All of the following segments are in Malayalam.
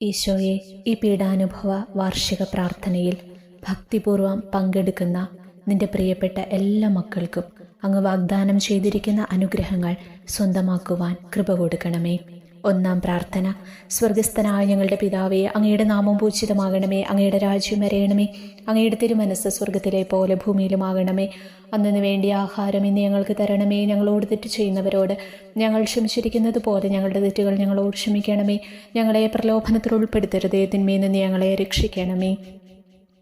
ഈശോയെ, ഈ പീഡാനുഭവ വാർഷിക പ്രാർത്ഥനയിൽ ഭക്തിപൂർവം പങ്കെടുക്കുന്ന നിന്റെ പ്രിയപ്പെട്ട എല്ലാ മക്കൾക്കും അങ്ങ് വാഗ്ദാനം ചെയ്തിരിക്കുന്ന അനുഗ്രഹങ്ങൾ സ്വന്തമാക്കുവാൻ കൃപ കൊടുക്കണമേ. ഒന്നാം പ്രാർത്ഥന. സ്വർഗസ്ഥനായ ഞങ്ങളുടെ പിതാവേ, അങ്ങയുടെ നാമം പൂജിതമാകണമേ. അങ്ങയുടെ രാജ്യം വരയണമേ. അങ്ങയുടെ തിരുമനസ്സ് സ്വർഗത്തിലെ പോലെ ഭൂമിയിലുമാകണമേ. അന്നു വേണ്ടിയ ആഹാരം ഇന്ന് ഞങ്ങൾക്ക് തരണമേ. ഞങ്ങളോട് തെറ്റ് ചെയ്യുന്നവരോട് ഞങ്ങൾ ക്ഷമിച്ചിരിക്കുന്നത് പോലെ ഞങ്ങളുടെ തെറ്റുകൾ ഞങ്ങളോട് ക്ഷമിക്കണമേ. ഞങ്ങളെ പ്രലോഭനത്തിൽ ഉൾപ്പെടുത്തരുതേ, തിന്മയിൽ നിന്ന് ഞങ്ങളെ രക്ഷിക്കണമേ.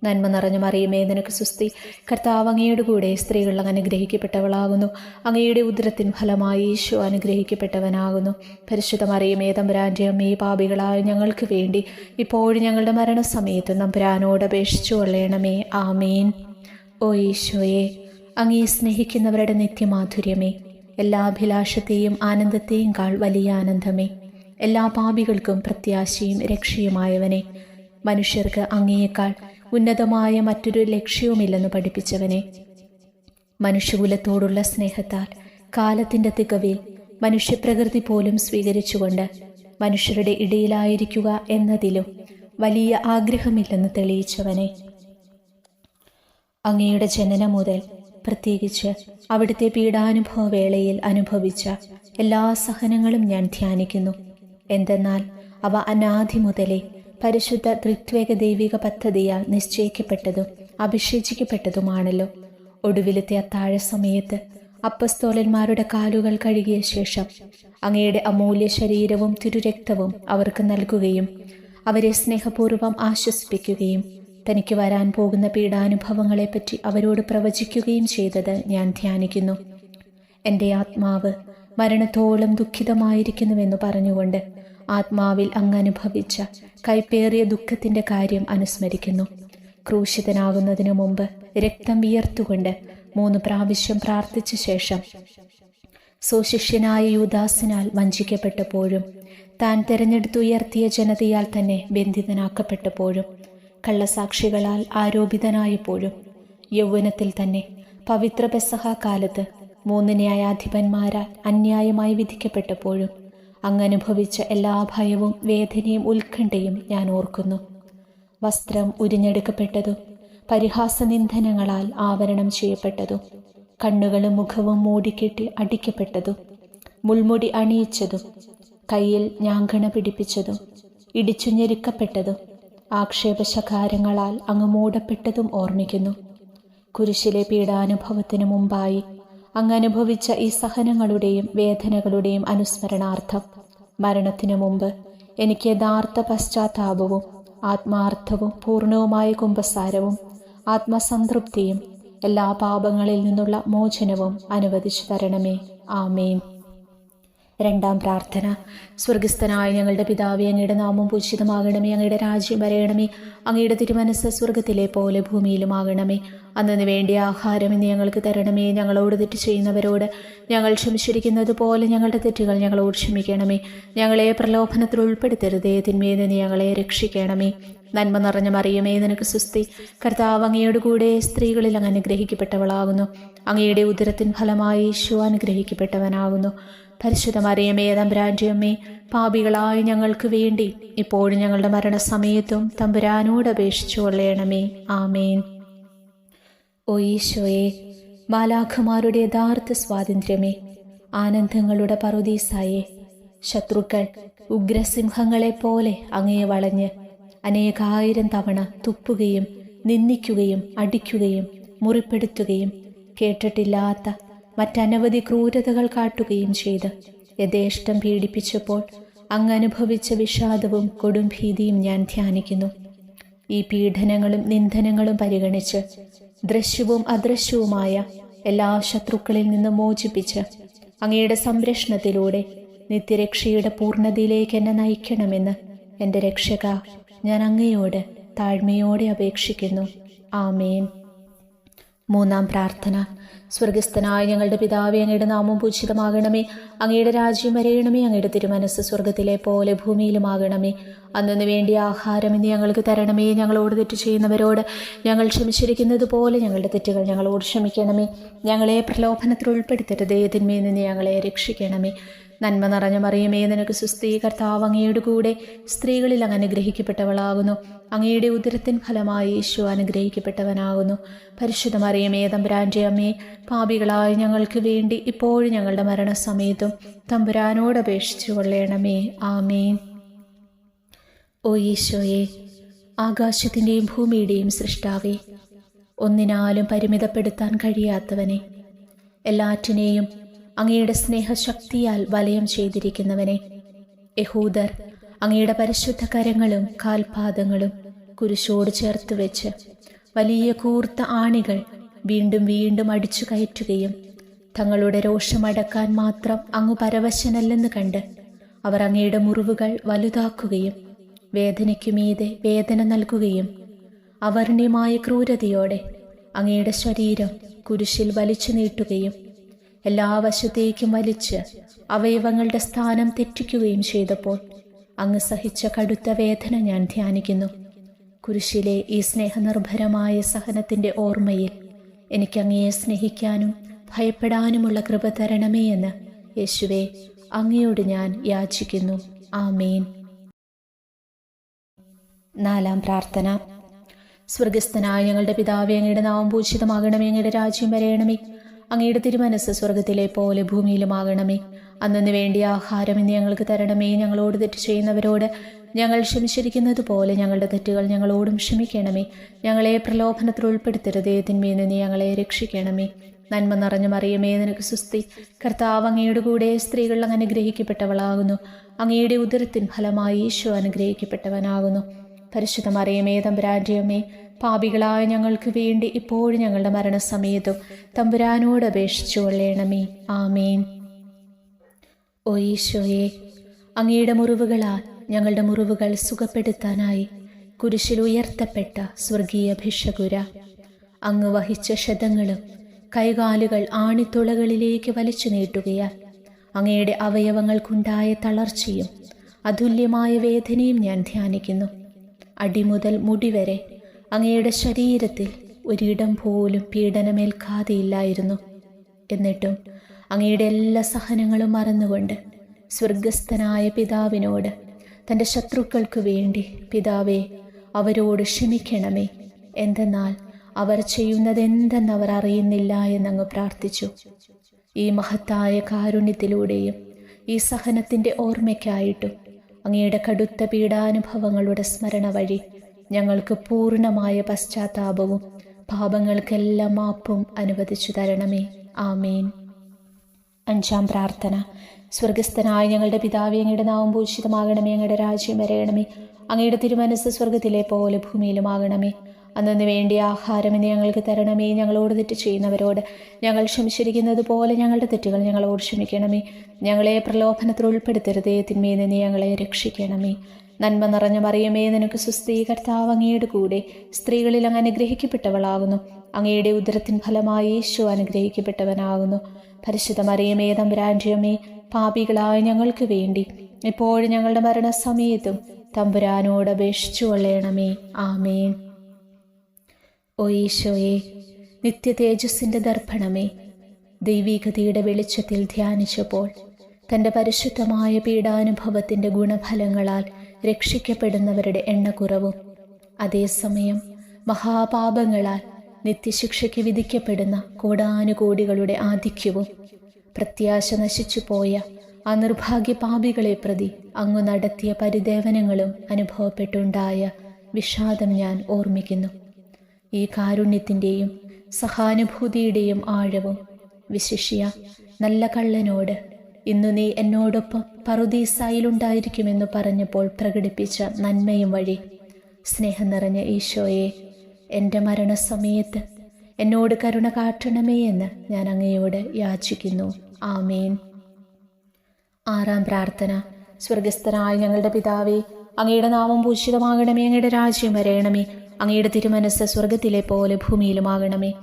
നന്മ നിറഞ്ഞ മറിയമേ, നിനക്ക് സുസ്തി. കർത്താവ് അങ്ങയുടെ കൂടെ സ്ത്രീകൾ അനുഗ്രഹിക്കപ്പെട്ടവളാകുന്നു. അങ്ങയുടെ ഉദരത്തിൻ ഫലമായി ഈശോ അനുഗ്രഹിക്കപ്പെട്ടവനാകുന്നു. പരിശുദ്ധ മറിയമേ, തമ്പുരാൻ്റെ അമ്മേ, പാപികളായ ഞങ്ങൾക്ക് വേണ്ടി ഇപ്പോഴും ഞങ്ങളുടെ മരണസമയത്ത് തമ്പുരാനോട് അപേക്ഷിച്ചു കൊള്ളണമേ. ആമേൻ. ഓ ഈശോയെ, അങ്ങേ സ്നേഹിക്കുന്നവരുടെ നിത്യമാധുര്യമേ, എല്ലാ അഭിലാഷത്തെയും ആനന്ദത്തെയും കാൾ വലിയ ആനന്ദമേ, എല്ലാ പാപികൾക്കും പ്രത്യാശയും രക്ഷയുമായവനെ, മനുഷ്യർക്ക് അങ്ങയേക്കാൾ ഉന്നതമായ മറ്റൊരു ലക്ഷ്യവുമില്ലെന്ന് പഠിപ്പിച്ചവനെ, മനുഷ്യകുലത്തോടുള്ള സ്നേഹത്താൽ കാലത്തിൻ്റെ തികവിൽ മനുഷ്യപ്രകൃതി പോലും സ്വീകരിച്ചുകൊണ്ട് മനുഷ്യരുടെ ഇടയിലായിരിക്കുക എന്നതിലും വലിയ ആഗ്രഹമില്ലെന്ന് തെളിയിച്ചവനെ, അങ്ങയുടെ ജനനം മുതൽ പ്രത്യേകിച്ച് അവിടുത്തെ പീഡാനുഭവ വേളയിൽ അനുഭവിച്ച എല്ലാ സഹനങ്ങളും ഞാൻ ധ്യാനിക്കുന്നു. എന്തെന്നാൽ അവ അനാദി മുതലേ പരിശുദ്ധ ത്രിത്വേക ദൈവിക പദ്ധതിയാൽ നിശ്ചയിക്കപ്പെട്ടതും അഭിഷേചിക്കപ്പെട്ടതുമാണല്ലോ. ഒടുവിലത്തെ അത്താഴ സമയത്ത് അപ്പസ്തോലന്മാരുടെ കാലുകൾ കഴുകിയ ശേഷം അങ്ങയുടെ അമൂല്യ ശരീരവും തിരുരക്തവും അവർക്ക് നൽകുകയും അവരെ സ്നേഹപൂർവ്വം ആശ്വസിപ്പിക്കുകയും തനിക്ക് വരാൻ പോകുന്ന പീഡാനുഭവങ്ങളെപ്പറ്റി അവരോട് പ്രവചിക്കുകയും ചെയ്തത് ഞാൻ ധ്യാനിക്കുന്നു. എൻ്റെ ആത്മാവ് മരണത്തോളം ദുഃഖിതമായിരിക്കുന്നുവെന്ന് പറഞ്ഞുകൊണ്ട് ആത്മാവിൽ അങ്ങ് അനുഭവിച്ച കൈപ്പേറിയ ദുഃഖത്തിൻ്റെ കാര്യം അനുസ്മരിക്കുന്നു. ക്രൂശിതനാകുന്നതിനു മുമ്പ് രക്തം വിയർത്തുകൊണ്ട് 3 പ്രാവശ്യം പ്രാർത്ഥിച്ച ശേഷം സ്വശിഷ്യനായ യൂദാസിനാൽ വഞ്ചിക്കപ്പെട്ടപ്പോഴും താൻ തെരഞ്ഞെടുത്തുയർത്തിയ ജനതയാൽ തന്നെ ബന്ധിതനാക്കപ്പെട്ടപ്പോഴും കള്ളസാക്ഷികളാൽ ആരോപിതനായപ്പോഴും യൗവനത്തിൽ തന്നെ പവിത്ര പെസഹ കാലത്ത് 3 ന്യായാധിപന്മാരാൽ അന്യായമായി വിധിക്കപ്പെട്ടപ്പോഴും അങ്ങനുഭവിച്ച എല്ലാ ഭയവും വേദനയും ഉത്കണ്ഠയും ഞാൻ ഓർക്കുന്നു. വസ്ത്രം ഉരിഞ്ഞെടുക്കപ്പെട്ടതും പരിഹാസനിന്ദനങ്ങളാൽ ആവരണം ചെയ്യപ്പെട്ടതും കണ്ണുകളും മുഖവും മൂടിക്കെട്ടി അടിക്കപ്പെട്ടതും മുൾമുടി അണിയിച്ചതും കയ്യിൽ ഞാങ്കണ പിടിപ്പിച്ചതും ഇടിച്ചു ഞെരുക്കപ്പെട്ടതും ആക്ഷേപശകാരങ്ങളാൽ അങ്ങ് മൂടപ്പെട്ടതും ഓർമ്മിക്കുന്നു. കുരിശിലെ പീഡാനുഭവത്തിനു മുമ്പായി അങ്ങ് അനുഭവിച്ച ഈ സഹനങ്ങളുടെയും വേദനകളുടെയും അനുസ്മരണാർത്ഥം മരണത്തിനു മുമ്പ് എനിക്ക് യഥാർത്ഥ പശ്ചാത്താപവും ആത്മാർത്ഥവും പൂർണ്ണവുമായ കുമ്പസാരവും ആത്മസംതൃപ്തിയും എല്ലാ പാപങ്ങളിൽ നിന്നുള്ള മോചനവും അനുവദിച്ചു തരണമേ. ആമേൻ. രണ്ടാം പ്രാർത്ഥന. സ്വർഗസ്ഥനായ ഞങ്ങളുടെ പിതാവേ, അങ്ങയുടെ നാമം പൂജിതമാകണമേ. അങ്ങയുടെ രാജ്യം വരയണമേ. അങ്ങയുടെ തിരുമനസ്സ് സ്വർഗത്തിലെ പോലെ ഭൂമിയിലുമാകണമേ. അന്നു വേണ്ടിയ ആഹാരം ഇന്ന് ഞങ്ങൾക്ക് തരണമേ. ഞങ്ങളോട് തെറ്റ് ചെയ്യുന്നവരോട് ഞങ്ങൾ ക്ഷമിച്ചിരിക്കുന്നത് പോലെ ഞങ്ങളുടെ തെറ്റുകൾ ഞങ്ങളോട് ക്ഷമിക്കണമേ. ഞങ്ങളെ പ്രലോഭനത്തിൽ ഉൾപ്പെടുത്തരുതേ, തിന്മയിൽ നിന്ന് ഞങ്ങളെ രക്ഷിക്കണമേ. നന്മ നിറഞ്ഞ മറിയമേ, നിനക്ക് സുസ്തി. കർത്താവ് അങ്ങയുടെ കൂടെ സ്ത്രീകളിൽ അങ്ങ് അനുഗ്രഹിക്കപ്പെട്ടവളാകുന്നു. അങ്ങയുടെ ഉദരത്തിൻ ഫലമായി ഈശോ അനുഗ്രഹിക്കപ്പെട്ടവനാകുന്നു. പരിശുദ്ധ മറിയമേ, തമ്പുരാൻ്റെ അമ്മേ, പാപികളായ ഞങ്ങൾക്ക് വേണ്ടി ഇപ്പോഴും ഞങ്ങളുടെ മരണസമയത്തും തമ്പുരാനോട് അപേക്ഷിച്ചു കൊള്ളണമേ. ആമേൻ. ഓ ഈശോയെ, മാലാഖമാരുടെ യഥാർത്ഥ സ്വാതന്ത്ര്യമേ, ആനന്ദങ്ങളുടെ പറുദീസായേ, ശത്രുക്കൾ ഉഗ്രസിംഹങ്ങളെപ്പോലെ അങ്ങയെ വളഞ്ഞ് അനേകായിരം തവണ തുപ്പുകയും നിന്ദിക്കുകയും അടിക്കുകയും മുറിപ്പെടുത്തുകയും കേട്ടിട്ടില്ലാത്ത മറ്റനവധി ക്രൂരതകൾ കാട്ടുകയും ചെയ്ത് യഥേഷ്ടം പീഡിപ്പിച്ചപ്പോൾ അങ്ങ് അനുഭവിച്ച വിഷാദവും കൊടും ഭീതിയും ഞാൻ ധ്യാനിക്കുന്നു. ഈ പീഡനങ്ങളും നിന്ദനങ്ങളും പരിഗണിച്ച് ദൃശ്യവും അദൃശ്യവുമായ എല്ലാ ശത്രുക്കളിൽ നിന്നും മോചിപ്പിച്ച് അങ്ങയുടെ സംരക്ഷണത്തിലൂടെ നിത്യരക്ഷയുടെ പൂർണ്ണതയിലേക്ക് എന്നെ നയിക്കണമെന്ന് എൻ്റെ രക്ഷക, ഞാൻ അങ്ങയോട് താഴ്മയോടെ അപേക്ഷിക്കുന്നു. ആമേൻ. മൂന്നാം പ്രാർത്ഥന. സ്വർഗസ്ഥനായ ഞങ്ങളുടെ പിതാവേ, അങ്ങയുടെ നാമം പൂജിതമാകണമേ. അങ്ങയുടെ രാജ്യം വരയണമേ. അങ്ങയുടെ തിരുമനസ്സ് സ്വർഗത്തിലെ പോലെ ഭൂമിയിലുമാകണമേ. അന്നു വേണ്ടിയ ആഹാരം ഇന്ന് ഞങ്ങൾക്ക് തരണമേ. ഞങ്ങളോട് തെറ്റ് ചെയ്യുന്നവരോട് ഞങ്ങൾ ക്ഷമിച്ചിരിക്കുന്നത് പോലെ ഞങ്ങളുടെ തെറ്റുകൾ ഞങ്ങളോട് ക്ഷമിക്കണമേ. ഞങ്ങളെ പ്രലോഭനത്തിൽ ഉൾപ്പെടുത്തരുതേ, തിന്മയിൽ നിന്ന് ഞങ്ങളെ രക്ഷിക്കണമേ. നന്മ നിറഞ്ഞ മറിയമേ, നിനക്ക് സുസ്ഥീ, കർത്താവ് അങ്ങയുടെ കൂടെ സ്ത്രീകളിൽ അങ്ങ് അനുഗ്രഹിക്കപ്പെട്ടവളാകുന്നു. അങ്ങയുടെ ഉദരത്തിൻ ഫലമായി യേശു അനുഗ്രഹിക്കപ്പെട്ടവനാകുന്നു. പരിശുദ്ധ മറിയമേ, തമ്പുരാൻ്റെ അമ്മേ, പാപികളായ ഞങ്ങൾക്ക് വേണ്ടി ഇപ്പോഴും ഞങ്ങളുടെ മരണസമയത്തും തമ്പുരാനോട് അപേക്ഷിച്ചു കൊള്ളണമേ. ആമേൻ. ഓ ഈശോയെ, ആകാശത്തിൻ്റെയും ഭൂമിയുടെയും സൃഷ്ടാവേ, ഒന്നിനാലും പരിമിതപ്പെടുത്താൻ കഴിയാത്തവനെ, എല്ലാറ്റിനെയും അങ്ങയുടെ സ്നേഹശക്തിയാൽ വലയം ചെയ്തിരിക്കുന്നവനെ, യഹൂദർ അങ്ങയുടെ പരിശുദ്ധ കരങ്ങളും കാൽപാദങ്ങളും കുരിശോട് ചേർത്ത് വെച്ച് വലിയ കൂർത്ത ആണികൾ വീണ്ടും വീണ്ടും അടിച്ചു കയറ്റുകയും തങ്ങളുടെ രോഷമടക്കാൻ മാത്രം അങ്ങ് പരവശനല്ലെന്ന് കണ്ട് അവർ അങ്ങയുടെ മുറിവുകൾ വലുതാക്കുകയും വേദനയ്ക്കുമീതെ വേദന നൽകുകയും അവർണ്യമായ ക്രൂരതയോടെ അങ്ങയുടെ ശരീരം കുരിശിൽ വലിച്ചു നീട്ടുകയും എല്ലാ വശത്തേക്കും വലിച്ച് അവയവങ്ങളുടെ സ്ഥാനം തെറ്റിക്കുകയും ചെയ്തപ്പോൾ അങ്ങ് സഹിച്ച കടുത്ത വേദന ഞാൻ ധ്യാനിക്കുന്നു. കുരിശിലെ ഈ സ്നേഹനിർഭരമായ സഹനത്തിൻ്റെ ഓർമ്മയിൽ എനിക്ക് അങ്ങയെ സ്നേഹിക്കാനും ഭയപ്പെടാനുമുള്ള കൃപ തരണമേ എന്ന് യേശുവേ അങ്ങയോട് ഞാൻ യാചിക്കുന്നു. ആമേൻ. 4-ാം പ്രാർത്ഥന. സ്വർഗസ്ഥനായ ഞങ്ങളുടെ പിതാവേ, അങ്ങയുടെ നാമം പൂജിതമാകണമേ, അങ്ങയുടെ രാജ്യം വരയണമേ, അങ്ങയുടെ തിരുമനസ്സ് സ്വർഗത്തിലെ പോലെ ഭൂമിയിലുമാകണമേ. അന്നു വേണ്ടിയ ആഹാരം ഇന്ന് ഞങ്ങൾക്ക് തരണമേ. ഞങ്ങളോട് തെറ്റ് ചെയ്യുന്നവരോട് ഞങ്ങൾ ക്ഷമിച്ചിരിക്കുന്നത് പോലെ ഞങ്ങളുടെ തെറ്റുകൾ ഞങ്ങളോടും ക്ഷമിക്കണമേ. ഞങ്ങളെ പ്രലോഭനത്തിൽ ഉൾപ്പെടുത്തരുതേ, തിന്മയിൽ നിന്ന് ഞങ്ങളെ രക്ഷിക്കണമേ. നന്മ നിറഞ്ഞ മറിയമേ, നിനക്ക് സുസ്ഥി, കർത്താവ് അങ്ങയുടെ കൂടെ സ്ത്രീകൾ അങ്ങ് അനുഗ്രഹിക്കപ്പെട്ടവളാകുന്നു. അങ്ങയുടെ ഉദരത്തിൻ ഫലമായി യേശു അനുഗ്രഹിക്കപ്പെട്ടവനാകുന്നു. പരിശുദ്ധ മറിയമേ, തമ്പുരാൻ്റെ അമ്മേ, പാപികളായ ഞങ്ങൾക്ക് വേണ്ടി ഇപ്പോഴും ഞങ്ങളുടെ മരണസമയത്തും തമ്പുരാനോട് അപേക്ഷിച്ചു കൊള്ളണമേ. ആമേൻ. ഓ ഈശോയെ, അങ്ങയുടെ മുറിവുകളാൽ ഞങ്ങളുടെ മുറിവുകൾ സുഖപ്പെടുത്താനായി കുരിശിൽ ഉയർത്തപ്പെട്ട സ്വർഗീയ ഭിഷകുര, അങ്ങ് വഹിച്ച ക്ഷതങ്ങളും കൈകാലുകൾ ആണിത്തുളകളിലേക്ക് വലിച്ചു നീട്ടുകയാൽ അങ്ങയുടെ അവയവങ്ങൾക്കുണ്ടായ തളർച്ചയും അതുല്യമായ വേദനയും ഞാൻ ധ്യാനിക്കുന്നു. അടിമുതൽ മുടി വരെ അങ്ങയുടെ ശരീരത്തിൽ ഒരിടം പോലും പീഡനമേൽക്കാതെയില്ലായിരുന്നു. എന്നിട്ടും അങ്ങയുടെ എല്ലാ സഹനങ്ങളും മറന്നുകൊണ്ട് സ്വർഗസ്ഥനായ പിതാവിനോട് തൻ്റെ ശത്രുക്കൾക്ക് വേണ്ടി, പിതാവേ അവരോട് ക്ഷമിക്കണമേ, എന്തെന്നാൽ അവർ ചെയ്യുന്നതെന്തെന്നവർ അറിയുന്നില്ല എന്നങ്ങ് പ്രാർത്ഥിച്ചു. ഈ മഹത്തായ കാരുണ്യത്തിലൂടെയും ഈ സഹനത്തിൻ്റെ ഓർമ്മയ്ക്കായിട്ടും അങ്ങയുടെ കടുത്ത പീഡാനുഭവങ്ങളുടെ സ്മരണ വഴി ഞങ്ങൾക്ക് പൂർണ്ണമായ പശ്ചാത്താപവും പാപങ്ങൾക്കെല്ലാം മാപ്പും അനുവദിച്ചു തരണമേ. ആമേൻ. 5-ാം പ്രാർത്ഥന. സ്വർഗസ്ഥനായ ഞങ്ങളുടെ പിതാവേ, അങ്ങയുടെ നാമം പൂജിതമാകണമേ, അങ്ങയുടെ രാജ്യം വരയണമേ, അങ്ങയുടെ തിരുമനസ്സ് സ്വർഗത്തിലെ പോലെ ഭൂമിയിലുമാകണമേ. അന്നു വേണ്ടിയ ആഹാരം ഇന്ന് ഞങ്ങൾക്ക് തരണമേ. ഞങ്ങളോട് തെറ്റ് ചെയ്യുന്നവരോട് ഞങ്ങൾ ക്ഷമിച്ചിരിക്കുന്നത് പോലെ ഞങ്ങളുടെ തെറ്റുകൾ ഞങ്ങളോട് ക്ഷമിക്കണമേ. ഞങ്ങളെ പ്രലോഭനത്തിൽ ഉൾപ്പെടുത്തരുതേ, തിന്മയിൽ നിന്ന് ഞങ്ങളെ രക്ഷിക്കണമേ. നന്മ നിറഞ്ഞ മറിയമേ, നിനക്ക് സുസ്ഥീ, കർത്താവ് അങ്ങയുടെ കൂടെ സ്ത്രീകളിൽ അങ്ങ് അനുഗ്രഹിക്കപ്പെട്ടവളാകുന്നു. അങ്ങയുടെ ഉദരത്തിൻ ഫലമായി യേശു അനുഗ്രഹിക്കപ്പെട്ടവനാകുന്നു. പരിശുദ്ധ മറിയമേ, തമ്പുരാൻ്റെ അമ്മേ, പാപികളായ ഞങ്ങൾക്ക് വേണ്ടി ഇപ്പോഴും ഞങ്ങളുടെ മരണസമയത്തും തമ്പുരാനോട് അപേക്ഷിച്ചു കൊള്ളണമേ. ആമേൻ. ഓ ഈശോയെ, നിത്യ തേജസ്സിൻ്റെ ദർപ്പണമേ, ദൈവികതയുടെ വെളിച്ചത്തിൽ ധ്യാനിച്ചപ്പോൾ തൻ്റെ പരിശുദ്ധമായ പീഡാനുഭവത്തിൻ്റെ ഗുണഫലങ്ങളാൽ രക്ഷിക്കപ്പെടുന്നവരുടെ എണ്ണക്കുറവും അതേസമയം മഹാപാപങ്ങളാൽ നിത്യശിക്ഷയ്ക്ക് വിധിക്കപ്പെടുന്ന കോടാനുകോടികളുടെ ആധിക്യവും പ്രത്യാശ നശിച്ചു പോയ ആ നിർഭാഗ്യ പാപികളെ പ്രതി അങ്ങ് നടത്തിയ പരിദേവനങ്ങളും അനുഭവപ്പെട്ടുണ്ടായ വിഷാദം ഞാൻ ഓർമ്മിക്കുന്നു. ഈ കാരുണ്യത്തിൻ്റെയും സഹാനുഭൂതിയുടെയും ആഴവും വിശിഷ്യ നല്ല കള്ളനോട് ഇന്നു നീ എന്നോടൊപ്പം പറുദീസായിലുണ്ടായിരിക്കുമെന്ന് പറഞ്ഞപ്പോൾ പ്രകടിപ്പിച്ച നന്മയും വഴി സ്നേഹം നിറഞ്ഞ ഈശോയെ, എൻ്റെ മരണസമയത്ത് എന്നോട് കരുണ കാട്ടണമേ എന്ന് ഞാൻ അങ്ങയോട് യാചിക്കുന്നു. ആമേൻ. 6-ാം പ്രാർത്ഥന. സ്വർഗസ്ഥനായ ഞങ്ങളുടെ പിതാവേ, അങ്ങയുടെ നാമം പൂജിതമാകണമേ, അങ്ങയുടെ രാജ്യം വരയണമേ, അങ്ങയുടെ തിരുമനസ്സ് സ്വർഗത്തിലെ പോലെ ഭൂമിയിലുമാകണമേ.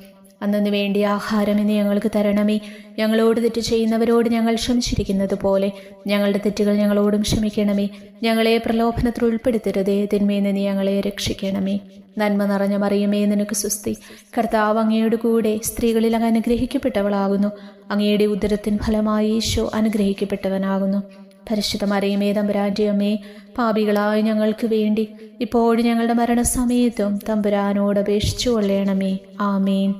അന്നു വേണ്ടിയ ആഹാരം ഇന്ന് ഞങ്ങൾക്ക് തരണമേ. ഞങ്ങളോട് തെറ്റ് ചെയ്യുന്നവരോട് ഞങ്ങൾ ക്ഷമിച്ചിരിക്കുന്നത് പോലെ ഞങ്ങളുടെ തെറ്റുകൾ ഞങ്ങളോടും ക്ഷമിക്കണമേ. ഞങ്ങളെ പ്രലോഭനത്തിൽ ഉൾപ്പെടുത്തരുതേ, തിന്മയിൽ നിന്ന് ഞങ്ങളെ രക്ഷിക്കണമേ. നന്മ നിറഞ്ഞ മറിയമേ, നിനക്ക് സ്വസ്തി. കർത്താവ് അങ്ങയുടെ കൂടെ സ്ത്രീകളിൽ അങ്ങ് അനുഗ്രഹിക്കപ്പെട്ടവളാകുന്നു. അങ്ങയുടെ ഉദരത്തിൻ ഫലമായി ഈശോ അനുഗ്രഹിക്കപ്പെട്ടവനാകുന്നു. പരിശുദ്ധ മറിയമേ, തമ്പുരാന്റെ അമ്മേ, പാപികളായ ഞങ്ങൾക്ക് വേണ്ടി ഇപ്പോഴും ഞങ്ങളുടെ മരണസമയത്തും തമ്പുരാനോട് അപേക്ഷിച്ചു കൊള്ളണമേ. ആമേൻ.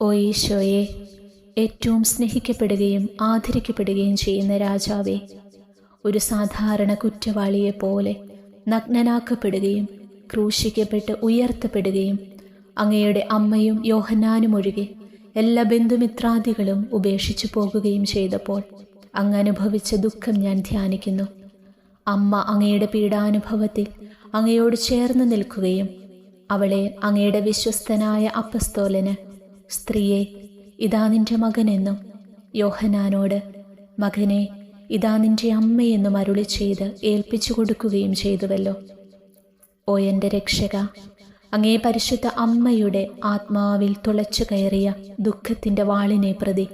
ഓ ഈശോയെ, ഏറ്റവും സ്നേഹിക്കപ്പെടുകയും ആദരിക്കപ്പെടുകയും ചെയ്യുന്ന രാജാവേ, ഒരു സാധാരണ കുറ്റവാളിയെപ്പോലെ നഗ്നനാക്കപ്പെടുകയും ക്രൂശിക്കപ്പെട്ട് ഉയർത്തപ്പെടുകയും അങ്ങയുടെ അമ്മയും യോഹന്നാനും ഒഴികെ എല്ലാ ബന്ധുമിത്രാദികളും ഉപേക്ഷിച്ചു പോകുകയും ചെയ്തപ്പോൾ അങ്ങ് അനുഭവിച്ച ദുഃഖം ഞാൻ ധ്യാനിക്കുന്നു. അമ്മ അങ്ങയുടെ പീഡാനുഭവത്തിൽ അങ്ങയോട് ചേർന്ന് നിൽക്കുകയും അവളെ അങ്ങയുടെ വിശ്വസ്തനായ അപ്പസ്തോലന്, സ്ത്രീയെ, ഇതാ നിന്റെ മകനെന്നും, യോഹന്നാനോട്, മകനെ, ഇതാ നിന്റെ അമ്മയെന്നും അരുളി ചെയ്ത് ഏൽപ്പിച്ചു കൊടുക്കുകയും ചെയ്തുവല്ലോ. ഓ എൻ്റെ രക്ഷക, അങ്ങേ പരിശുദ്ധ അമ്മയുടെ ആത്മാവിൽ തുളച്ചു കയറിയ ദുഃഖത്തിൻ്റെ വാളിനെ പ്രതി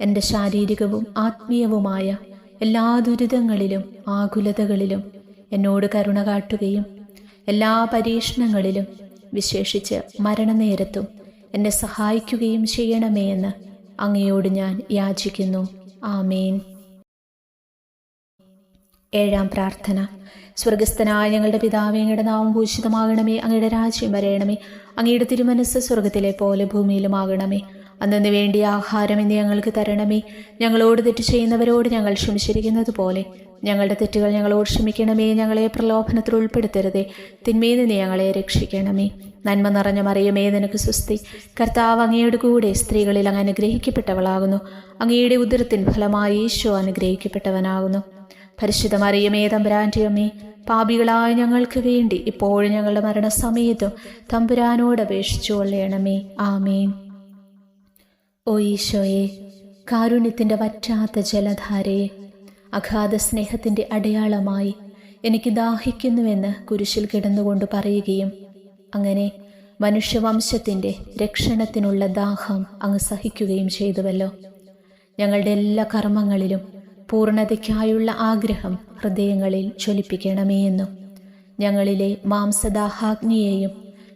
എൻ്റെ ശാരീരികവും ആത്മീയവുമായ എല്ലാ ദുരിതങ്ങളിലും ആകുലതകളിലും എന്നോട് കരുണ കാട്ടുകയും എല്ലാ പരീക്ഷണങ്ങളിലും വിശേഷിച്ച് മരണനേരത്തും എന്നെ സഹായിക്കുകയും ചെയ്യണമേ എന്ന് അങ്ങയോട് ഞാൻ യാചിക്കുന്നു. ആമേൻ. ഏഴാം പ്രാർത്ഥന. സ്വർഗസ്ഥനായ ഞങ്ങളുടെ പിതാവേ, അങ്ങയുടെ നാമം ഭൂഷിതമാകണമേ. അങ്ങയുടെ രാജ്യം വരയണമേ. അങ്ങയുടെ തിരുമനസ്സ് സ്വർഗത്തിലെ പോലെ ഭൂമിയിലുമാകണമേ. അന്നു വേണ്ടിയ ആഹാരം ഇന്ന് ഞങ്ങൾക്ക് തരണമേ. ഞങ്ങളോട് തെറ്റ് ചെയ്യുന്നവരോട് ഞങ്ങൾ ക്ഷമിച്ചിരിക്കുന്നത് പോലെ ഞങ്ങളുടെ തെറ്റുകൾ ഞങ്ങളോട് ക്ഷമിക്കണമേ. ഞങ്ങളെ പ്രലോഭനത്തിൽ ഉൾപ്പെടുത്തരുതേ, തിന്മയിൽ നിന്ന് ഞങ്ങളെ രക്ഷിക്കണമേ. നന്മ നിറഞ്ഞ മറിയമേ, നിനക്ക് സ്വസ്തി. കർത്താവ് അങ്ങയുടെ കൂടെ സ്ത്രീകളിൽ അങ്ങ് അനുഗ്രഹിക്കപ്പെട്ടവളാകുന്നു. അങ്ങയുടെ ഉദരത്തിൻ ഫലമായി ഈശോ അനുഗ്രഹിക്കപ്പെട്ടവനാകുന്നു. പരിശുദ്ധ മറിയമേ, തമ്പുരാന്റെ അമ്മേ, പാപികളായ ഞങ്ങൾക്ക് വേണ്ടി ഇപ്പോഴും ഞങ്ങളുടെ മരണസമയത്തും തമ്പുരാനോട് അപേക്ഷിച്ചു കൊള്ളണമേ. ആമേൻ. ഓ ഈശോയെ, കാരുണ്യത്തിൻ്റെ വറ്റാത്ത ജലധാരയെ, അഗാധ സ്നേഹത്തിൻ്റെ അടയാളമായി എനിക്ക് ദാഹിക്കുന്നുവെന്ന് കുരിശിൽ കിടന്നുകൊണ്ട് പറയുകയും അങ്ങനെ മനുഷ്യവംശത്തിൻ്റെ രക്ഷണത്തിനുള്ള ദാഹം അങ്ങ് സഹിക്കുകയും ചെയ്തുവല്ലോ. ഞങ്ങളുടെ എല്ലാ കർമ്മങ്ങളിലും പൂർണ്ണതയ്ക്കായുള്ള ആഗ്രഹം ഹൃദയങ്ങളിൽ ജ്വലിപ്പിക്കണമേ എന്നും ഞങ്ങളിലെ മാംസദാഹാഗ്നിയെയും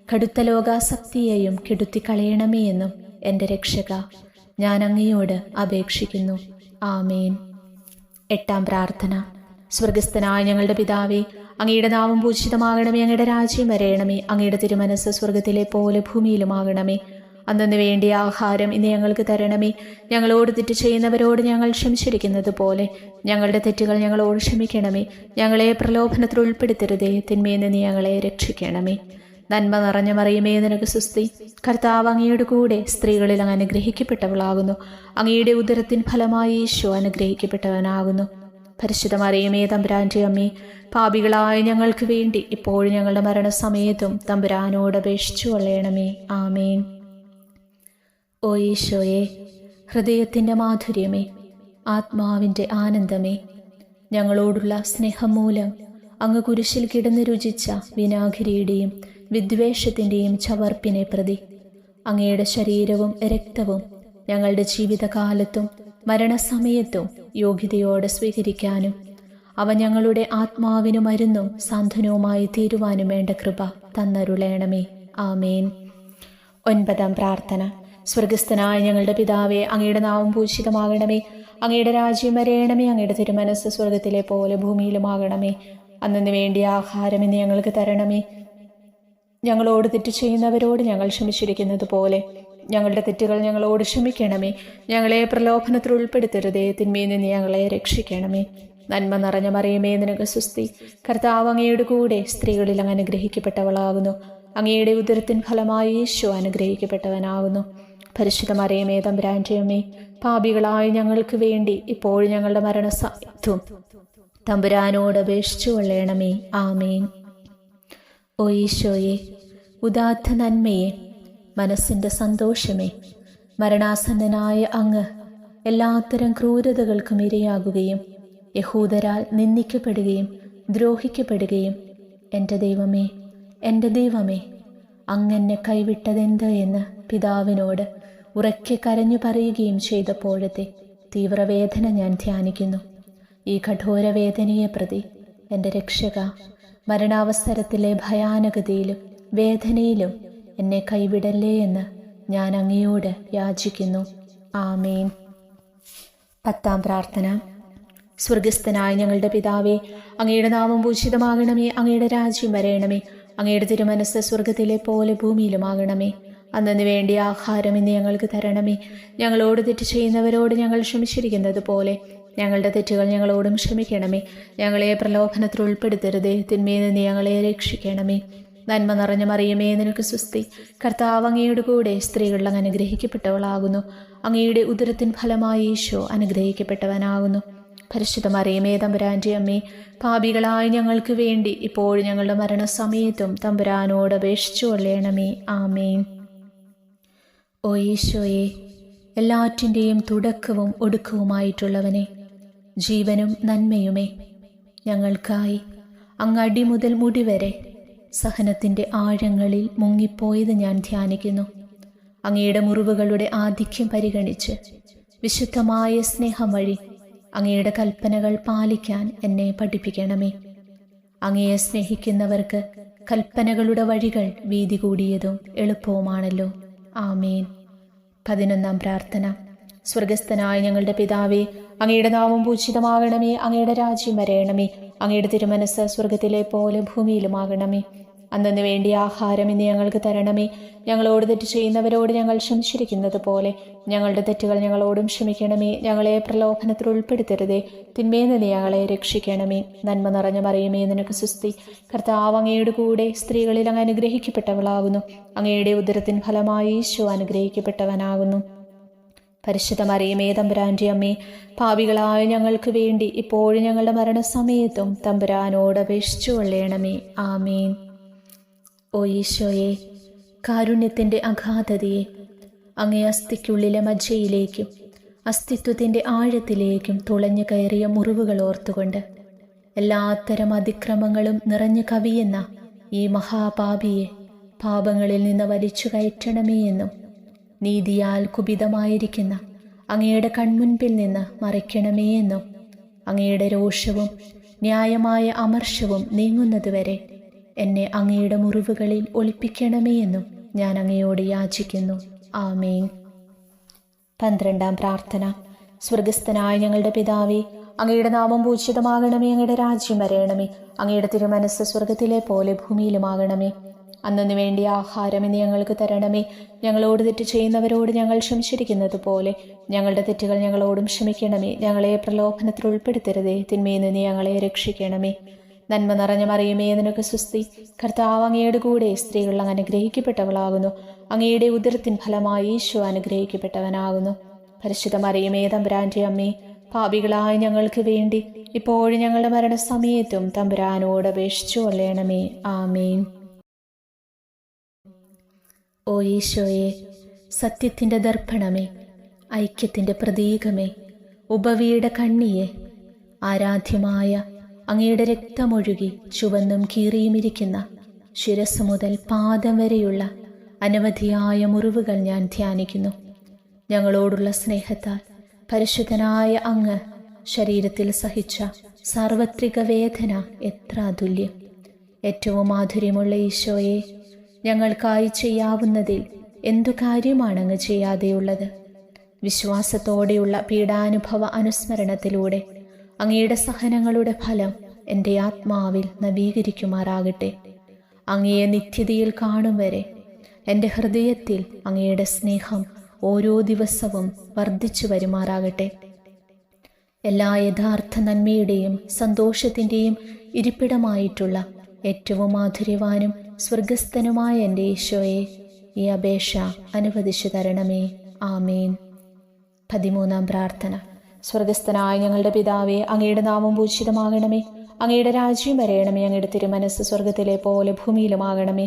കടുത്ത ലോകാസക്തിയെയും കെടുത്തിക്കളയണമേ എന്നും എൻ്റെ രക്ഷക, ഞാൻ അങ്ങയോട് അപേക്ഷിക്കുന്നു. ആമേൻ. എട്ടാം പ്രാർത്ഥന. സ്വർഗസ്ഥനായ ഞങ്ങളുടെ പിതാവേ, അങ്ങയുടെ നാമം പൂജിതമാകണമേ. അങ്ങയുടെ രാജ്യം വരയണമേ. അങ്ങയുടെ തിരുമനസ്സ് സ്വർഗത്തിലെ പോലെ ഭൂമിയിലുമാകണമേ. അന്നു വേണ്ടിയ ആഹാരം ഇന്ന് ഞങ്ങൾക്ക് തരണമേ. ഞങ്ങളോട് തെറ്റ് ചെയ്യുന്നവരോട് ഞങ്ങൾ ക്ഷമിച്ചിരിക്കുന്നത് പോലെ ഞങ്ങളുടെ തെറ്റുകൾ ഞങ്ങളോട് ക്ഷമിക്കണമേ. ഞങ്ങളെ പ്രലോഭനത്തിൽ ഉൾപ്പെടുത്തരുതേ, തിന്മയിൽ നിന്ന് ഞങ്ങളെ രക്ഷിക്കണമേ. നന്മ നിറഞ്ഞ മറിയമേ, നിനക്ക് സ്വസ്തി. കർത്താവ് അങ്ങയുടെ കൂടെ സ്ത്രീകളിൽ അങ്ങ് അനുഗ്രഹിക്കപ്പെട്ടവളാകുന്നു. അങ്ങയുടെ ഉദരത്തിൻ ഫലമായി ഈശോ അനുഗ്രഹിക്കപ്പെട്ടവനാകുന്നു. പരിശുദ്ധ മറിയമേ, തമ്പുരാന്റെ അമ്മേ, പാപികളായ ഞങ്ങൾക്ക് വേണ്ടി ഇപ്പോഴും ഞങ്ങളുടെ മരണസമയത്തും തമ്പുരാനോട് അപേക്ഷിച്ചു കൊള്ളണമേ. ആമേൻ. ഓ ഈശോയെ, ഹൃദയത്തിൻ്റെ മാധുര്യമേ, ആത്മാവിൻ്റെ ആനന്ദമേ, ഞങ്ങളോടുള്ള സ്നേഹം മൂലം അങ്ങ് കുരിശിൽ കിടന്ന് രുചിച്ച വിനാഗിരിയുടെയും വിദ്വേഷത്തിൻ്റെയും ചവർപ്പിനെ പ്രതി അങ്ങയുടെ ശരീരവും രക്തവും ഞങ്ങളുടെ ജീവിതകാലത്തും മരണസമയത്തും യോഗ്യതയോടെ സ്വീകരിക്കാനും അവ ഞങ്ങളുടെ ആത്മാവിനു മരുന്നും സാന്ത്വനവുമായി തീരുവാനും വേണ്ട കൃപ തന്നരുളേണമേ. ആമേൻ. ഒൻപതാം പ്രാർത്ഥന. സ്വർഗസ്ഥനായ ഞങ്ങളുടെ പിതാവേ, അങ്ങയുടെ നാമം പൂജിതമാകണമേ. അങ്ങയുടെ രാജ്യം വരയണമേ. അങ്ങയുടെ തിരുമനസ്സ് സ്വർഗത്തിലെ പോലെ ഭൂമിയിലുമാകണമേ. അന്നു വേണ്ടിയ ആഹാരം ഇന്ന് ഞങ്ങൾക്ക് തരണമേ. ഞങ്ങളോട് തെറ്റ് ചെയ്യുന്നവരോട് ഞങ്ങൾ ക്ഷമിച്ചിരിക്കുന്നത് പോലെ ഞങ്ങളുടെ തെറ്റുകൾ ഞങ്ങളോട് ക്ഷമിക്കണമേ. ഞങ്ങളെ പ്രലോഭനത്തിൽ ഉൾപ്പെടുത്തരുതേ, തിന്മയിൽ നിന്ന് ഞങ്ങളെ രക്ഷിക്കണമേ. നന്മ നിറഞ്ഞ മറിയമേ, നിനക്ക് സ്വസ്തി. കർത്താവ് അങ്ങയുടെ കൂടെ സ്ത്രീകളിൽ അങ്ങ് അനുഗ്രഹിക്കപ്പെട്ടവളാകുന്നു. അങ്ങയുടെ ഉദരത്തിൻ ഫലമായി ഈശോ അനുഗ്രഹിക്കപ്പെട്ടവനാകുന്നു. പരിശുദ്ധ മറിയമേ, തമ്പുരാന്റെ അമ്മേ, പാപികളായ ഞങ്ങൾക്ക് വേണ്ടി ഇപ്പോഴും ഞങ്ങളുടെ മരണസമയത്തും തമ്പുരാനോട് അപേക്ഷിച്ചു കൊള്ളണമേ. ആമേൻ. ഓ ഈശോയെ, ഉദാത്ത നന്മയെ, മനസ്സിൻ്റെ സന്തോഷമേ, മരണാസന്നനായ അങ്ങ് എല്ലാത്തരം ക്രൂരതകൾക്കും ഇരയാകുകയും യഹൂദരാൽ നിന്ദിക്കപ്പെടുകയും ദ്രോഹിക്കപ്പെടുകയും എൻ്റെ ദൈവമേ, അങ്ങെന്നെ കൈവിട്ടതെന്ത് എന്ന് പിതാവിനോട് ഉറക്കെ കരഞ്ഞു പറയുകയും ചെയ്തപ്പോഴത്തെ തീവ്രവേദന ഞാൻ ധ്യാനിക്കുന്നു. ഈ കഠോരവേദനയെ പ്രതി എൻ്റെ രക്ഷക, മരണാവസരത്തിലെ ഭയാനകതയിലും വേദനയിലും എന്നെ കൈവിടല്ലേ എന്ന് ഞാൻ അങ്ങയോട് യാചിക്കുന്നു. ആമേൻ. 10-ാം പ്രാർത്ഥന. സ്വർഗസ്ഥനായ ഞങ്ങളുടെ പിതാവേ, അങ്ങയുടെ നാമം പൂജിതമാകണമേ. അങ്ങയുടെ രാജ്യം വരയണമേ. അങ്ങയുടെ തിരുമനസ്സ് സ്വർഗത്തിലെ പോലെ ഭൂമിയിലുമാകണമേ. അന്നു വേണ്ടിയ ആഹാരം ഇന്ന് ഞങ്ങൾക്ക് തരണമേ. ഞങ്ങളോട് തെറ്റ് ചെയ്യുന്നവരോട് ഞങ്ങൾ ക്ഷമിച്ചിരിക്കുന്നത് പോലെ ഞങ്ങളുടെ തെറ്റുകൾ ഞങ്ങളോടും ക്ഷമിക്കണമേ. ഞങ്ങളെ പ്രലോഭനത്തിൽ ഉൾപ്പെടുത്തരുതേ, തിന്മയിൽ നിന്ന് ഞങ്ങളെ രക്ഷിക്കണമേ. നന്മ നിറഞ്ഞ മറിയമേ, നിനക്ക് സ്വസ്തി. കർത്താവ് അങ്ങയുടെ കൂടെ സ്ത്രീകളിൽ അങ്ങ് അനുഗ്രഹിക്കപ്പെട്ടവളാകുന്നു. അങ്ങയുടെ ഉദരത്തിൻ ഫലമായി ഈശോ അനുഗ്രഹിക്കപ്പെട്ടവനാകുന്നു. പരിശുദ്ധ മറിയമേ, തമ്പുരാൻ്റെ അമ്മേ, പാപികളായ ഞങ്ങൾക്ക് വേണ്ടി ഇപ്പോഴും ഞങ്ങളുടെ മരണസമയത്തും തമ്പുരാനോട് അപേക്ഷിച്ചു കൊള്ളണമേ. ആമേൻ. ഓ ഈശോയെ, എല്ലാറ്റിൻ്റെയും തുടക്കവും ഒടുക്കവുമായിട്ടുള്ളവനെ, ജീവനും നന്മയുമേ, ഞങ്ങൾക്കായി അങ്ങ് അടി മുതൽ മുടി വരെ സഹനത്തിൻ്റെ ആഴങ്ങളിൽ മുങ്ങിപ്പോയത് ഞാൻ ധ്യാനിക്കുന്നു. അങ്ങയുടെ മുറിവുകളുടെ ആധിക്യം പരിഗണിച്ച് വിശുദ്ധമായ സ്നേഹം വഴി അങ്ങയുടെ കൽപ്പനകൾ പാലിക്കാൻ എന്നെ പഠിപ്പിക്കണമേ. അങ്ങയെ സ്നേഹിക്കുന്നവർക്ക് കൽപ്പനകളുടെ വഴികൾ വീതി കൂടിയതും എളുപ്പവുമാണല്ലോ. ആമേൻ. 11-ാം പ്രാർത്ഥന. സ്വർഗസ്ഥനായ ഞങ്ങളുടെ പിതാവേ, അങ്ങയുടെ നാമം പൂജിതമാകണമേ. അങ്ങയുടെ രാജ്യം വരയണമേ. അങ്ങയുടെ തിരുമനസ്സ് സ്വർഗത്തിലെ പോലെ ഭൂമിയിലുമാകണമേ. അന്നു വേണ്ടിയ ആഹാരം ഇന്ന് ഞങ്ങൾക്ക് തരണമേ. ഞങ്ങളോട് തെറ്റ് ചെയ്യുന്നവരോട് ഞങ്ങൾ ക്ഷമിച്ചിരിക്കുന്നത് പോലെ ഞങ്ങളുടെ തെറ്റുകൾ ഞങ്ങളോടും ക്ഷമിക്കണമേ. ഞങ്ങളെ പ്രലോഭനത്തിൽ ഉൾപ്പെടുത്തരുതേ, തിന്മയിൽ നിന്ന് ഞങ്ങളെ രക്ഷിക്കണമേ. നന്മ നിറഞ്ഞ മറിയമേ, നിനക്ക് സ്വസ്തി. കർത്താവ് അങ്ങയുടെ കൂടെ സ്ത്രീകളിൽ അങ്ങ് അനുഗ്രഹിക്കപ്പെട്ടവളാകുന്നു. അങ്ങയുടെ ഉദരത്തിൻ ഫലമായി ഈശോ അനുഗ്രഹിക്കപ്പെട്ടവനാകുന്നു. പരിശുദ്ധ മറിയമേ, തമ്പുരാൻ്റെ അമ്മേ, പാപികളായ ഞങ്ങൾക്ക് വേണ്ടി ഇപ്പോഴും ഞങ്ങളുടെ മരണസമയത്തും തമ്പുരാനോട് അപേക്ഷിച്ചു കൊള്ളണമേ. ആമേൻ. ഓ ഈശോയെ, കാരുണ്യത്തിൻ്റെ അഗാധതയെ, അങ്ങേ അസ്ഥിക്കുള്ളിലെ മജ്ജയിലേക്കും അസ്തിത്വത്തിൻ്റെ ആഴത്തിലേക്കും തുളഞ്ഞു കയറിയ മുറിവുകൾ ഓർത്തുകൊണ്ട് എല്ലാത്തരം അതിക്രമങ്ങളും നിറഞ്ഞു കവിയുന്ന ഈ മഹാപാപിയെ പാപങ്ങളിൽ നിന്ന് വലിച്ചു കയറ്റണമേ എന്നും നീതിയാൽ കുപിതമായിരിക്കുന്ന അങ്ങയുടെ കൺമുൻപിൽ നിന്ന് മറയ്ക്കണമേ എന്നും അങ്ങയുടെ രോഷവും ന്യായമായ അമർഷവും നീങ്ങുന്നതുവരെ എന്നെ അങ്ങയുടെ മുറിവുകളിൽ ഒളിപ്പിക്കണമേ എന്നും ഞാൻ അങ്ങയോട് യാചിക്കുന്നു. ആമേൻ. 12-ാം പ്രാർത്ഥന. സ്വർഗസ്ഥനായ ഞങ്ങളുടെ പിതാവേ, അങ്ങയുടെ നാമം പൂജിതമാകണമേ. അങ്ങയുടെ രാജ്യം വരയണമേ. അങ്ങയുടെ തിരുമനസ്സ് സ്വർഗത്തിലെ പോലെ ഭൂമിയിലുമാകണമേ. അന്നു വേണ്ടിയ ആഹാരം ഇന്ന് ഞങ്ങൾക്ക് തരണമേ. ഞങ്ങളോട് തെറ്റ് ചെയ്യുന്നവരോട് ഞങ്ങൾ ക്ഷമിച്ചിരിക്കുന്നത് പോലെ ഞങ്ങളുടെ തെറ്റുകൾ ഞങ്ങളോടും ക്ഷമിക്കണമേ. ഞങ്ങളെ പ്രലോഭനത്തിൽ ഉൾപ്പെടുത്തരുതേ, തിന്മയിൽ നിന്ന് ഞങ്ങളെ രക്ഷിക്കണമേ. നന്മ നിറഞ്ഞ മറിയമേ, നിനക്ക് സ്വസ്തി. കർത്താവ് അങ്ങയുടെ കൂടെ സ്ത്രീകളിൽ അങ്ങ് അനുഗ്രഹിക്കപ്പെട്ടവളാകുന്നു. അങ്ങയുടെ ഉദരത്തിൻ ഫലമായി ഈശോ അനുഗ്രഹിക്കപ്പെട്ടവനാകുന്നു. പരിശുദ്ധ മറിയമേ, തമ്പുരാൻ്റെ അമ്മേ, പാപികളായ ഞങ്ങൾക്ക് വേണ്ടി ഇപ്പോഴും ഞങ്ങളുടെ മരണസമയത്തും തമ്പുരാനോട് അപേക്ഷിച്ചു കൊള്ളണമേ. ആമേൻ. ഓ ഈശോയെ, സത്യത്തിൻ്റെ ദർപ്പണമേ, ഐക്യത്തിൻ്റെ പ്രതീകമേ, ഉപവിയുടെ കണ്ണിയെ, ആരാധ്യമായ അങ്ങയുടെ രക്തമൊഴുകി ചുവന്നും കീറിയുമിരിക്കുന്ന ശിരസ് മുതൽ പാദം വരെയുള്ള അനവധിയായ മുറിവുകൾ ഞാൻ ധ്യാനിക്കുന്നു. ഞങ്ങളോടുള്ള സ്നേഹത്താൽ പരിശുദ്ധനായ അങ്ങ് ശരീരത്തിൽ സഹിച്ച സാർവത്രിക വേദന എത്ര അതുല്യം. ഏറ്റവും മാധുര്യമുള്ള ഈശോയെ, ഞങ്ങൾക്കായി ചെയ്യാവുന്നതിൽ എന്തു കാര്യമാണ് അങ്ങ് ചെയ്യാതെയുള്ളത്? വിശ്വാസത്തോടെയുള്ള പീഡാനുഭവ അനുസ്മരണത്തിലൂടെ അങ്ങയുടെ സഹനങ്ങളുടെ ഫലം എൻ്റെ ആത്മാവിൽ നവീകരിക്കുമാറാകട്ടെ. അങ്ങയെ നിത്യതയിൽ കാണും വരെ എൻ്റെ ഹൃദയത്തിൽ അങ്ങയുടെ സ്നേഹം ഓരോ ദിവസവും വർദ്ധിച്ചു വരുമാറാകട്ടെ. എല്ലാ യഥാർത്ഥ നന്മയുടെയും സന്തോഷത്തിൻ്റെയും ഇരിപ്പിടമായിട്ടുള്ള ഏറ്റവും മാധുര്യവാനും സ്വർഗസ്ഥനുമായ എൻ്റെ ഈശോയെ, ഈ അപേക്ഷ അനുവദിച്ചു തരണമേ. ആമേൻ. 13-ാം പ്രാർത്ഥന. സ്വർഗസ്ഥനായ ഞങ്ങളുടെ പിതാവേ, അങ്ങയുടെ നാമം പൂജിതമാകണമേ. അങ്ങയുടെ രാജ്യം വരയണമേ. അങ്ങയുടെ തിരുമനസ്സ് സ്വർഗത്തിലെ പോലെ ഭൂമിയിലുമാകണമേ.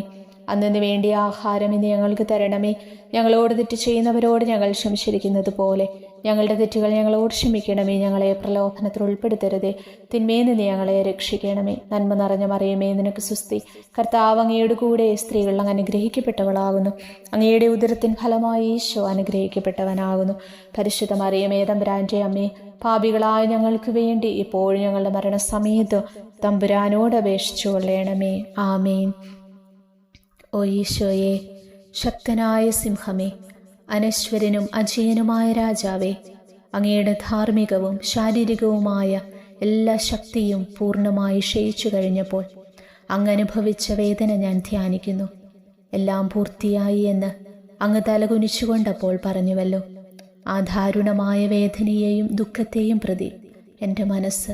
അന്നു വേണ്ടിയ ആഹാരം ഇന്ന് ഞങ്ങൾക്ക് തരണമേ. ഞങ്ങളോട് തെറ്റ് ചെയ്യുന്നവരോട് ഞങ്ങൾ ക്ഷമിച്ചിരിക്കുന്നത് പോലെ ഞങ്ങളുടെ തെറ്റുകൾ ഞങ്ങളോട് ക്ഷമിക്കണമേ. ഞങ്ങളെ പ്രലോഭനത്തിൽ ഉൾപ്പെടുത്തരുതേ, തിന്മയിൽ നിന്ന് ഞങ്ങളെ രക്ഷിക്കണമേ. നന്മ നിറഞ്ഞ മറിയമേ, നിനക്ക് സ്വസ്തി. കർത്താവ് അങ്ങയുടെ കൂടെ സ്ത്രീകൾ അങ്ങ് അനുഗ്രഹിക്കപ്പെട്ടവളാകുന്നു. അങ്ങയുടെ ഉദരത്തിൻ ഫലമായി ഈശോ അനുഗ്രഹിക്കപ്പെട്ടവനാകുന്നു. പരിശുദ്ധ മറിയമേ, തമ്പുരാൻ്റെ അമ്മേ, പാപികളായ ഞങ്ങൾക്ക് വേണ്ടി ഇപ്പോഴും ഞങ്ങളുടെ മരണസമയത്ത് തമ്പുരാനോട് അപേക്ഷിച്ചു കൊള്ളണമേ. ആമേൻ. ഓ ഈശോയെ, ശക്തനായ സിംഹമേ, അനശ്വരനും അജയനുമായ രാജാവേ, അങ്ങയുടെ ധാർമ്മികവും ശാരീരികവുമായ എല്ലാ ശക്തിയും പൂർണ്ണമായി ക്ഷയിച്ചു കഴിഞ്ഞപ്പോൾ അങ്ങ് അനുഭവിച്ച വേദന ഞാൻ ധ്യാനിക്കുന്നു. എല്ലാം പൂർത്തിയായി എന്ന് അങ്ങ് തലകുനിച്ചുകൊണ്ടപ്പോൾ പറഞ്ഞുവല്ലോ. ആ ദാരുണമായ വേദനയെയും ദുഃഖത്തെയും പ്രതി എൻ്റെ മനസ്സ്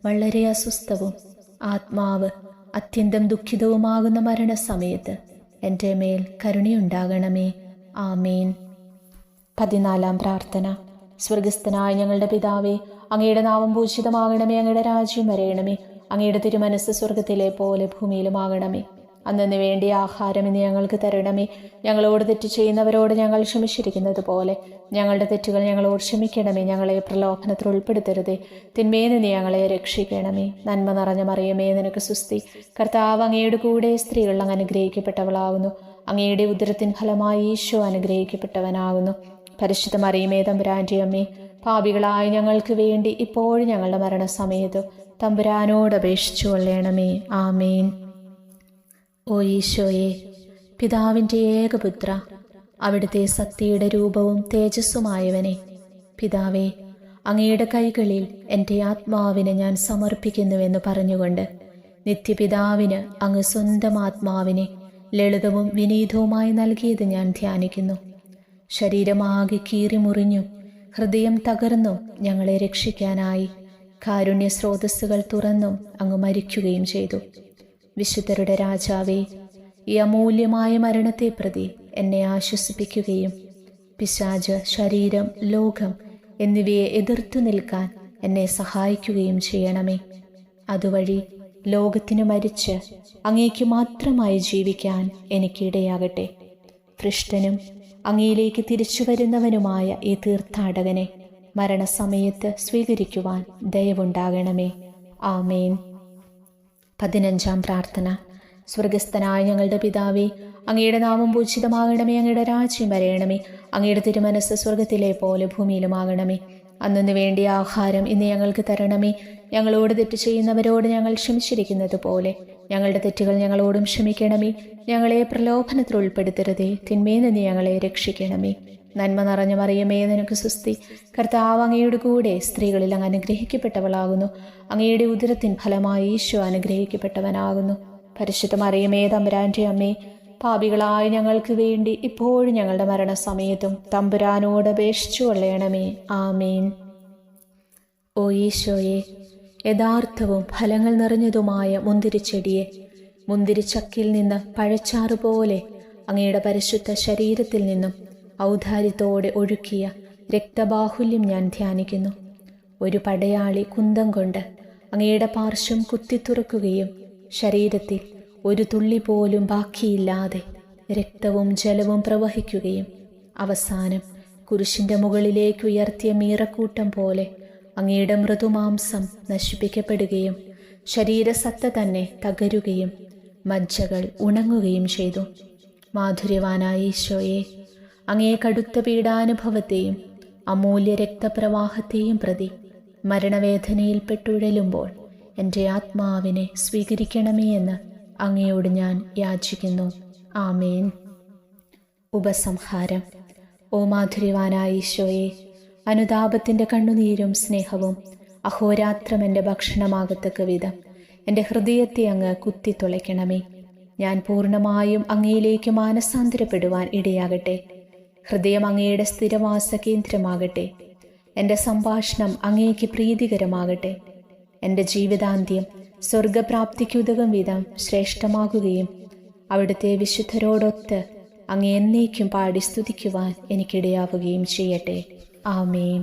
വളരെ അസ്വസ്ഥവും ആത്മാവ് അത്യന്തം ദുഃഖിതവുമാകുന്ന മരണസമയത്ത് എൻ്റെ മേൽ കരുണയുണ്ടാകണമേ. ആമേൻ. 14-ാം പ്രാർത്ഥന. സ്വർഗസ്ഥനായ ഞങ്ങളുടെ പിതാവേ, അങ്ങയുടെ നാമം പൂജിതമാകണമേ. അങ്ങയുടെ രാജ്യം വരയണമേ. അങ്ങയുടെ തിരുമനസ്സ് സ്വർഗത്തിലെ പോലെ ഭൂമിയിലുമാകണമേ. അന്നു വേണ്ടിയ ആഹാരം ഇന്ന് ഞങ്ങൾക്ക് തരണമേ. ഞങ്ങളോട് തെറ്റ് ചെയ്യുന്നവരോട് ഞങ്ങൾ ക്ഷമിച്ചിരിക്കുന്നത് പോലെ ഞങ്ങളുടെ തെറ്റുകൾ ഞങ്ങളോട് ക്ഷമിക്കണമേ. ഞങ്ങളെ പ്രലോഭനത്തിൽ ഉൾപ്പെടുത്തരുതേ, തിന്മയിൽ നിന്ന് ഞങ്ങളെ രക്ഷിക്കണമേ. നന്മ നിറഞ്ഞ മറിയമേ, നിനക്ക് സുസ്തി. കർത്താവ് അങ്ങയുടെ കൂടെ സ്ത്രീകൾ അങ്ങ് അനുഗ്രഹിക്കപ്പെട്ടവളാകുന്നു. അങ്ങയുടെ ഉദരത്തിൻ ഫലമായി ഈശോ അനുഗ്രഹിക്കപ്പെട്ടവനാകുന്നു. പരിശുദ്ധ മറിയമേ, തമ്പുരാന്റെ അമ്മേ, പാപികളായ ഞങ്ങൾക്ക് വേണ്ടി ഇപ്പോഴും ഞങ്ങളുടെ മരണസമയത്ത് തമ്പുരാനോട് അപേക്ഷിച്ചു കൊള്ളണമേ. ആമേൻ. ഓ ഈശോയെ, പിതാവിൻ്റെ ഏകപുത്ര, അവിടുത്തെ സത്യയുടെ രൂപവും തേജസ്സുമായവനെ, പിതാവേ, അങ്ങയുടെ കൈകളിൽ എൻ്റെ ആത്മാവിനെ ഞാൻ സമർപ്പിക്കുന്നുവെന്ന് പറഞ്ഞുകൊണ്ട് നിത്യപിതാവിന് അങ്ങ് സ്വന്തം ആത്മാവിനെ ലളിതവും വിനീതവുമായി നൽകിയത് ഞാൻ ധ്യാനിക്കുന്നു. ശരീരമാകെ കീറിമുറിഞ്ഞും ഹൃദയം തകർന്നും ഞങ്ങളെ രക്ഷിക്കാനായി കാരുണ്യ സ്രോതസ്സുകൾ തുറന്നും അങ്ങ് മരിക്കുകയും ചെയ്തു. വിശുദ്ധരുടെ രാജാവേ, ഈ അമൂല്യമായ മരണത്തെ പ്രതി എന്നെ ആശ്വസിപ്പിക്കുകയും പിശാച്, ശരീരം, ലോകം എന്നിവയെ എതിർത്തു നിൽക്കാൻ എന്നെ സഹായിക്കുകയും ചെയ്യണമേ. അതുവഴി ലോകത്തിന് മരിച്ച് അങ്ങേക്ക് മാത്രമായി ജീവിക്കാൻ എനിക്കിടയാകട്ടെ. പൃഷ്ടനും അങ്ങയിലേക്ക് തിരിച്ചു വരുന്നവനുമായ ഈ തീർത്ഥാടകനെ മരണസമയത്ത് സ്വീകരിക്കുവാൻ ദയവുണ്ടാകണമേ. ആമേൻ. 15-ാം പ്രാർത്ഥന. സ്വർഗസ്ഥനായ ഞങ്ങളുടെ പിതാവേ, അങ്ങയുടെ നാമം പൂജിതമാകണമേ. അങ്ങയുടെ രാജ്യം വരയണമേ. അങ്ങയുടെ തിരുമനസ്സ് സ്വർഗത്തിലെ പോലെ ഭൂമിയിലുമാകണമേ. അന്നു വേണ്ടിയ ആഹാരം ഇന്ന് ഞങ്ങൾക്ക് തരണമേ. ഞങ്ങളോട് തെറ്റ് ചെയ്യുന്നവരോട് ഞങ്ങൾ ക്ഷമിച്ചിരിക്കുന്നത് പോലെ ഞങ്ങളുടെ തെറ്റുകൾ ഞങ്ങളോടും ക്ഷമിക്കണമേ. ഞങ്ങളെ പ്രലോഭനത്തിൽ ഉൾപ്പെടുത്തരുതേ, തിന്മയിൽ നിന്ന് ഞങ്ങളെ രക്ഷിക്കണമേ. നന്മ നിറഞ്ഞ മറിയമേ, നിനക്ക് സുസ്തി. കർത്താവ് അങ്ങയുടെ കൂടെ സ്ത്രീകളിൽ അങ്ങ് അനുഗ്രഹിക്കപ്പെട്ടവളാകുന്നു. അങ്ങയുടെ ഉദരത്തിൻ ഫലമായി ഈശോ അനുഗ്രഹിക്കപ്പെട്ടവനാകുന്നു. പരിശുദ്ധ മറിയമേ, തമ്പുരാന്റെ അമ്മേ, പാപികളായ ഞങ്ങൾക്ക് വേണ്ടി ഇപ്പോഴും ഞങ്ങളുടെ മരണസമയത്തും തമ്പുരാനോട് അപേക്ഷിച്ചു കൊള്ളണമേ. ആമേൻ. ഓ ഈശോയെ, യഥാർത്ഥവും ഫലങ്ങൾ നിറഞ്ഞതുമായ മുന്തിരിച്ചെടിയെ മുന്തിരിച്ചക്കിൽ നിന്ന് പഴച്ചാറ് പോലെ അങ്ങയുടെ പരിശുദ്ധ ശരീരത്തിൽ നിന്നും ഔദാര്യത്തോടെ ഒഴുക്കിയ രക്തബാഹുല്യം ഞാൻ ധ്യാനിക്കുന്നു. ഒരു പടയാളി കുന്തം കൊണ്ട് അങ്ങയുടെ പാർശ്വം കുത്തിത്തുറക്കുകയും ശരീരത്തിൽ ഒരു തുള്ളി പോലും ബാക്കിയില്ലാതെ രക്തവും ജലവും പ്രവഹിക്കുകയും അവസാനം കുരിശിൻ്റെ മുകളിലേക്ക് ഉയർത്തിയ മീറക്കൂട്ടം പോലെ അങ്ങയുടെ മൃദുമാംസം നശിപ്പിക്കപ്പെടുകയും ശരീരസത്ത തന്നെ തകരുകയും മജ്ജകൾ ഉണങ്ങുകയും ചെയ്തു. മാധുര്യവാനായ ഈശോയെ, അങ്ങേ കടുത്ത പീഡാനുഭവത്തെയും അമൂല്യ രക്തപ്രവാഹത്തെയും പ്രതി മരണവേദനയിൽപ്പെട്ടുഴലുമ്പോൾ എൻ്റെ ആത്മാവിനെ സ്വീകരിക്കണമേ എന്ന് അങ്ങയോട് ഞാൻ യാചിക്കുന്നു. ആമേൻ. ഉപസംഹാരം. ഓ മാധുര്യവാനായ ഈശോയെ, അനുതാപത്തിൻ്റെ കണ്ണുനീരും സ്നേഹവും അഹോരാത്രം എൻ്റെ ഭക്ഷണമാകത്തക്ക വിധം എൻ്റെ ഹൃദയത്തെ അങ്ങ് കുത്തിത്തുളയ്ക്കണമേ. ഞാൻ പൂർണ്ണമായും അങ്ങയിലേക്ക് മാനസാന്തരപ്പെടുവാൻ ഇടയാകട്ടെ. ഹൃദയം അങ്ങയുടെ സ്ഥിരവാസ കേന്ദ്രമാകട്ടെ. എൻ്റെ സംഭാഷണം അങ്ങേക്ക് പ്രീതികരമാകട്ടെ. എൻ്റെ ജീവിതാന്ത്യം സ്വർഗപ്രാപ്തിക്കുതകും വിധം ശ്രേഷ്ഠമാകുകയും അവിടുത്തെ വിശുദ്ധരോടൊത്ത് അങ്ങ് എന്നേക്കും പാടി സ്തുതിക്കുവാൻ എനിക്കിടയാവുകയും ചെയ്യട്ടെ. ആമേൻ.